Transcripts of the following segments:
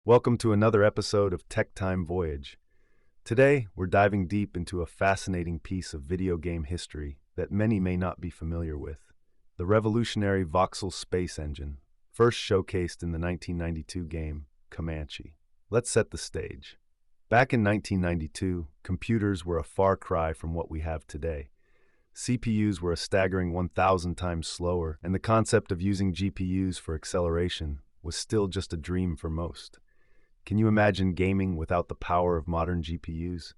Welcome to another episode of Tech Time Voyage. Today, we're diving deep into a fascinating piece of video game history that many may not be familiar with: the revolutionary VoxelSpace engine, first showcased in the 1992 game Comanche. Let's set the stage. Back in 1992, computers were a far cry from what we have today. CPUs were a staggering 1,000 times slower, and the concept of using GPUs for acceleration was still just a dream for most. Can you imagine gaming without the power of modern GPUs?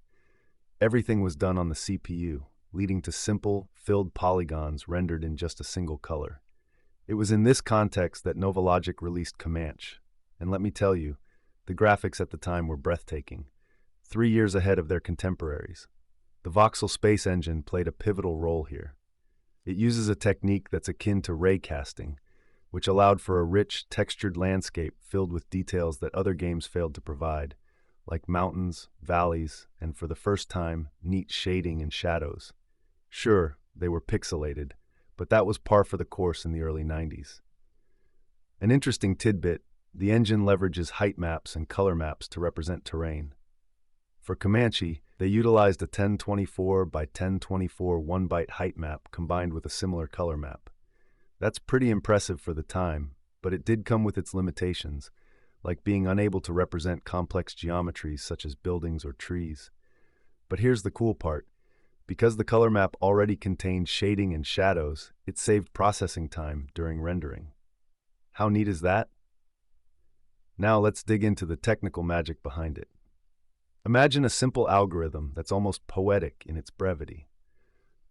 Everything was done on the CPU, leading to simple, filled polygons rendered in just a single color. It was in this context that Novalogic released Comanche, and let me tell you, the graphics at the time were breathtaking, 3 years ahead of their contemporaries. The VoxelSpace engine played a pivotal role here. It uses a technique that's akin to ray casting, which allowed for a rich, textured landscape filled with details that other games failed to provide, like mountains, valleys, and for the first time, neat shading and shadows. Sure, they were pixelated, but that was par for the course in the early 90s. An interesting tidbit: the engine leverages height maps and color maps to represent terrain. For Comanche, they utilized a 1024 by 1024 1-byte height map combined with a similar color map. That's pretty impressive for the time, but it did come with its limitations, like being unable to represent complex geometries such as buildings or trees. But here's the cool part: because the color map already contained shading and shadows, it saved processing time during rendering. How neat is that? Now let's dig into the technical magic behind it. Imagine a simple algorithm that's almost poetic in its brevity.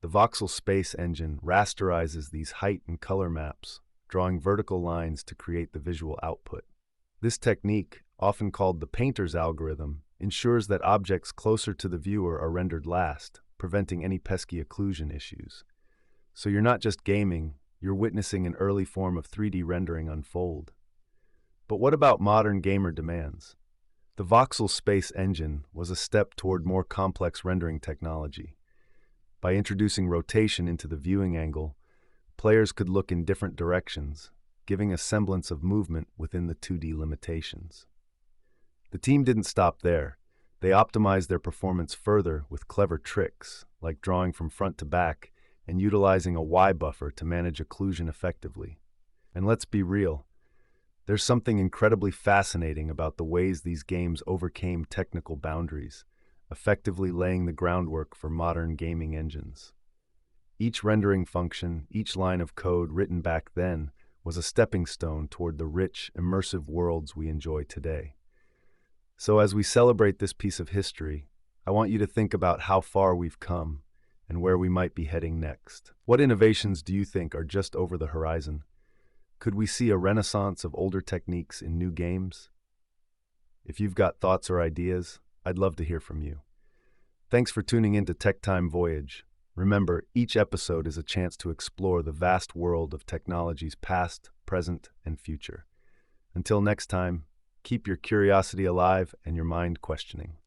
The VoxelSpace engine rasterizes these height and color maps, drawing vertical lines to create the visual output. This technique, often called the painter's algorithm, ensures that objects closer to the viewer are rendered last, preventing any pesky occlusion issues. So you're not just gaming, you're witnessing an early form of 3D rendering unfold. But what about modern gamer demands? The VoxelSpace engine was a step toward more complex rendering technology. By introducing rotation into the viewing angle, players could look in different directions, giving a semblance of movement within the 2D limitations. The team didn't stop there. They optimized their performance further with clever tricks, like drawing from front to back and utilizing a Y buffer to manage occlusion effectively. And let's be real, there's something incredibly fascinating about the ways these games overcame technical boundaries, effectively laying the groundwork for modern gaming engines. Each rendering function, each line of code written back then, was a stepping stone toward the rich, immersive worlds we enjoy today. So as we celebrate this piece of history, I want you to think about how far we've come and where we might be heading next. What innovations do you think are just over the horizon? Could we see a renaissance of older techniques in new games? If you've got thoughts or ideas, I'd love to hear from you. Thanks for tuning in to Tech Time Voyage. Remember, each episode is a chance to explore the vast world of technology's past, present, and future. Until next time, keep your curiosity alive and your mind questioning.